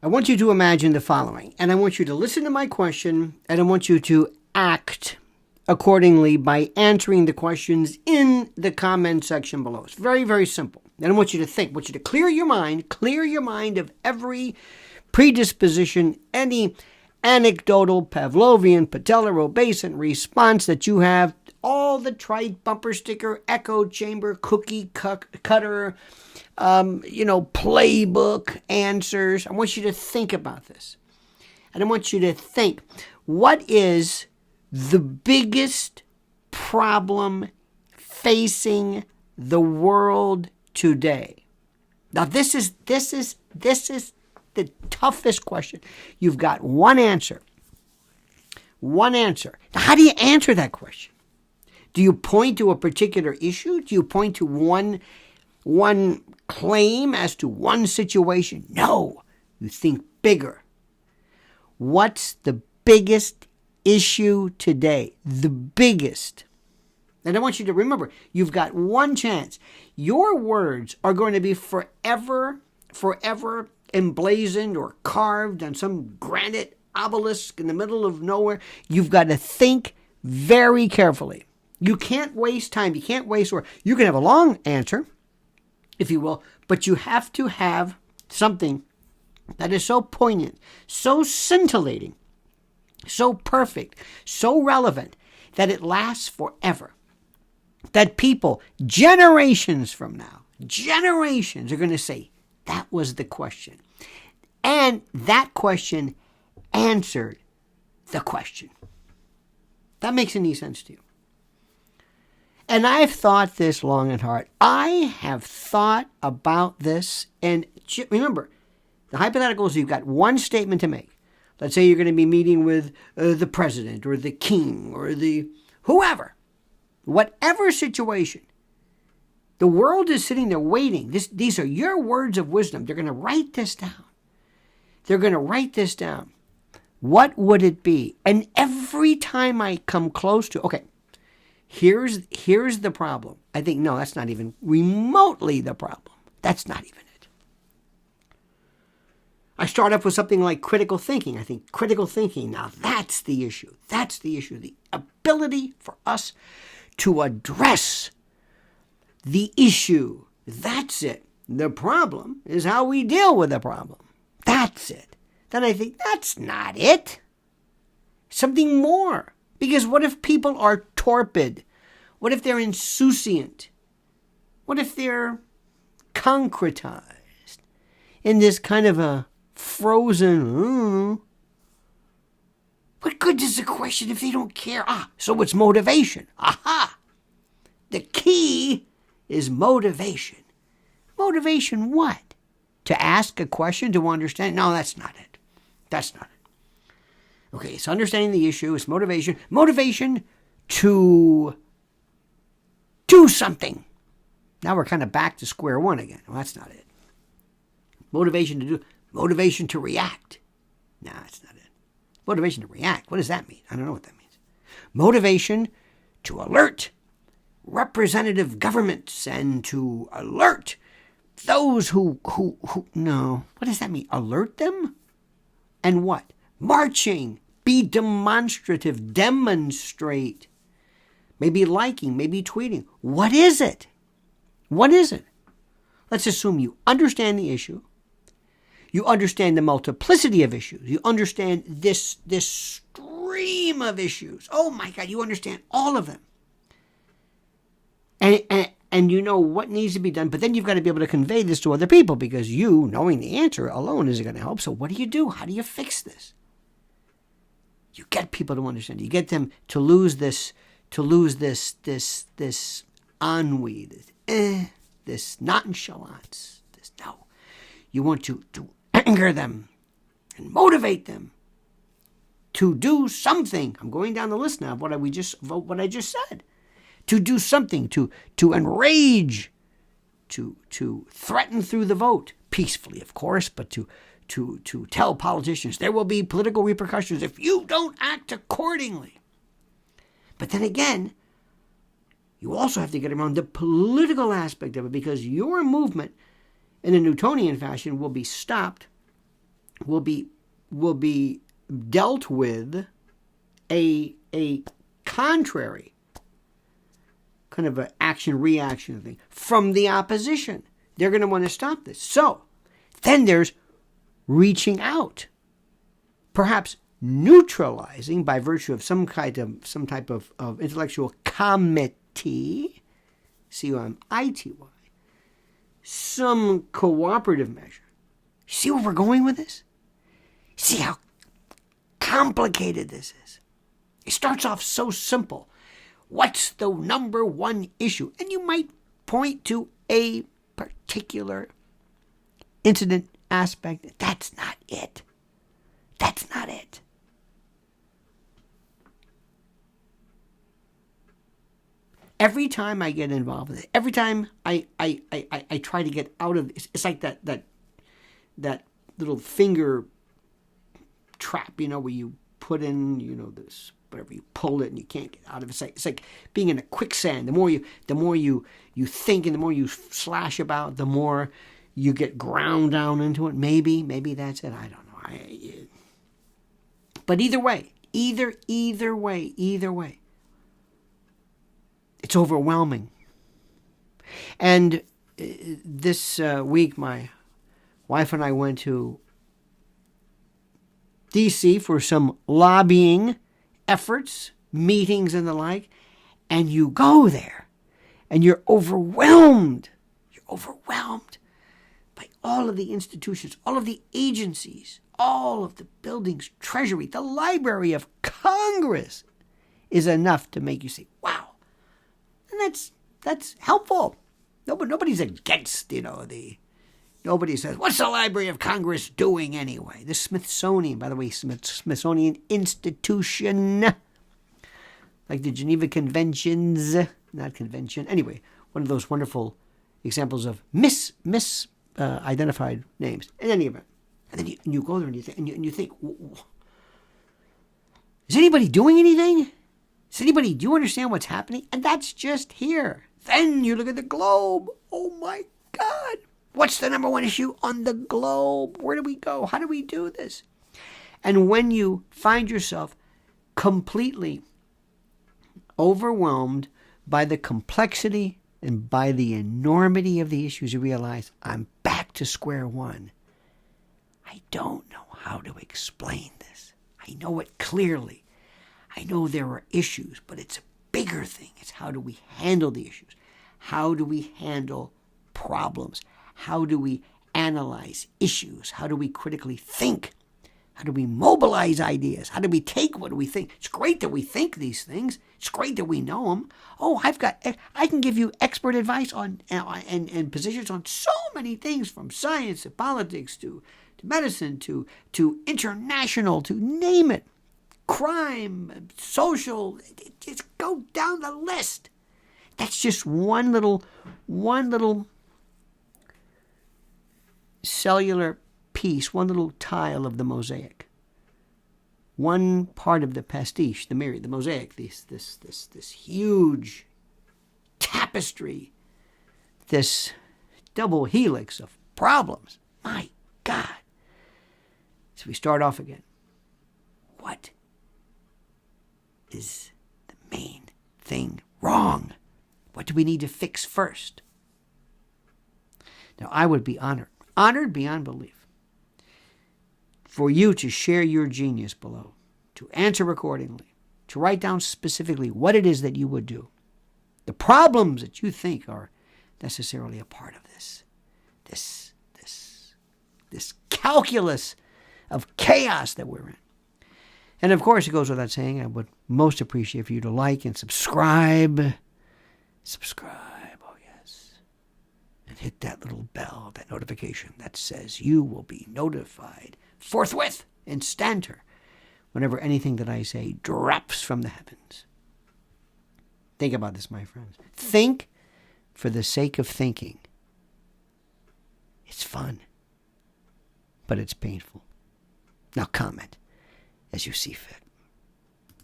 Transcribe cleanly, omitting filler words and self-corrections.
I want you to imagine the following, and I want you to listen to my question, and I want you to act accordingly by answering the questions in the comment section below. It's very, very simple. And I want you to think, I want you to clear your mind of every predisposition, any anecdotal, Pavlovian, patellar-obescent response that you have, all the trite bumper sticker, echo chamber, cookie cutter, playbook answers. I want you to think about this. And I want you to think, what is the biggest problem facing the world today? Now, this is the toughest question. You've got one answer. One answer. Now, how do you answer that question? Do you point to a particular issue? Do you point to one claim as to one situation? No. You think bigger. What's the biggest issue today? The biggest. And I want you to remember, you've got one chance. Your words are going to be forever emblazoned or carved on some granite obelisk in the middle of nowhere. You've got to think very carefully. You can't waste time. You can't waste words. You can have a long answer, if you will, but you have to have something that is so poignant, so scintillating, so perfect, so relevant, that it lasts forever. That people, generations from now, generations are going to say, that was the question. And that question answered the question. That makes any sense to you? And I've thought this long and hard. I have thought about this. And remember, the hypothetical is you've got one statement to make. Let's say you're going to be meeting with the president or the king or the whoever. Whatever situation. The world is sitting there waiting. These are your words of wisdom. They're going to write this down. They're going to write this down. What would it be? And every time I come close to, okay, here's the problem. I think, no, that's not even remotely the problem. That's not even it. I start off with something like critical thinking. I think critical thinking, now that's the issue. That's the issue. The ability for us to address the issue. That's it. The problem is how we deal with the problem. That's it. Then I think, that's not it. Something more. Because what if people are torpid? What if they're insouciant? What if they're concretized in this kind of a frozen, what good is the question if they don't care? So it's motivation. Aha! The key is motivation. Motivation what? To ask a question, to understand? No, that's not it. That's not it. Okay, it's understanding the issue. It's motivation. Motivation to do something. Now we're kind of back to square one again. Well, that's not it. Motivation to do. Motivation to react. No, that's not it. Motivation to react. What does that mean? I don't know what that means. Motivation to alert representative governments and to alert those who no. What does that mean? Alert them? And what? Marching. Be demonstrative. Demonstrate. Maybe liking. Maybe tweeting. What is it? What is it? Let's assume you understand the issue. You understand the multiplicity of issues. You understand this stream of issues. Oh my God, you understand all of them. And you know what needs to be done, but then you've got to be able to convey this to other people because you, knowing the answer alone, isn't going to help. So what do? How do you fix this? You get people to understand. You get them to lose this ennui, this nonchalance, this no. You want to anger them and motivate them to do something. I'm going down the list now of what I just said. To do something, to enrage, to threaten through the vote, peacefully, of course, but to tell politicians there will be political repercussions if you don't act accordingly. But then again, you also have to get around the political aspect of it because your movement in a Newtonian fashion will be stopped will be dealt with a contrary kind of an action-reaction thing from the opposition. They're going to want to stop this. So then there's reaching out, perhaps neutralizing by virtue of some type of intellectual committee, COMITY, some cooperative measure. See where we're going with this? See how complicated this is. It starts off so simple. What's the number one issue? And you might point to a particular incident aspect. That's not it. That's not it. Every time I get involved with it, every time I try to get out of it, it's like that little finger trap, where you put in, this whatever, you pull it and you can't get out of it. It's like being in a quicksand. The more you think and the more you slash about, the more you get ground down into it. Maybe that's it. I don't know. But either way, either way, it's overwhelming. And this week, my wife and I went to D.C. for some lobbying efforts, meetings and the like, and you go there and you're overwhelmed. You're overwhelmed by all of the institutions, all of the agencies, all of the buildings, Treasury, the Library of Congress is enough to make you say, wow. And that's helpful. Nobody's against, nobody says, what's the Library of Congress doing anyway? The Smithsonian, by the way, Smithsonian Institution, like the Geneva Conventions, not convention. Anyway, one of those wonderful examples of identified names. In any event, and then you go there and you think, is anybody doing anything? Do you understand what's happening? And that's just here. Then you look at the globe. Oh my God. What's the number one issue on the globe? Where do we go? How do we do this? And when you find yourself completely overwhelmed by the complexity and by the enormity of the issues, you realize, I'm back to square one. I don't know how to explain this. I know it clearly. I know there are issues, but it's a bigger thing. It's how do we handle the issues? How do we handle problems? How do we analyze issues? How do we critically think? How do we mobilize ideas? How do we take what we think? It's great that we think these things. It's great that we know them. Oh, I can give you expert advice on and positions on so many things, from science to politics to medicine to international, to name it. Crime, social, just go down the list. That's just one little cellular piece, one little tile of the mosaic. One part of the pastiche, the myriad, the mosaic, this huge tapestry, this double helix of problems. My God. So we start off again. What is the main thing wrong? What do we need to fix first? Now, I would be honored beyond belief, for you to share your genius below, to answer accordingly, to write down specifically what it is that you would do, the problems that you think are necessarily a part of this calculus of chaos that we're in. And of course, it goes without saying, I would most appreciate for you to like and subscribe. Subscribe, oh yes. And hit that little bell, that notification that says you will be notified forthwith, instanter, whenever anything that I say drops from the heavens. Think about this, my friends. Think for the sake of thinking. It's fun, but it's painful. Now comment as you see fit.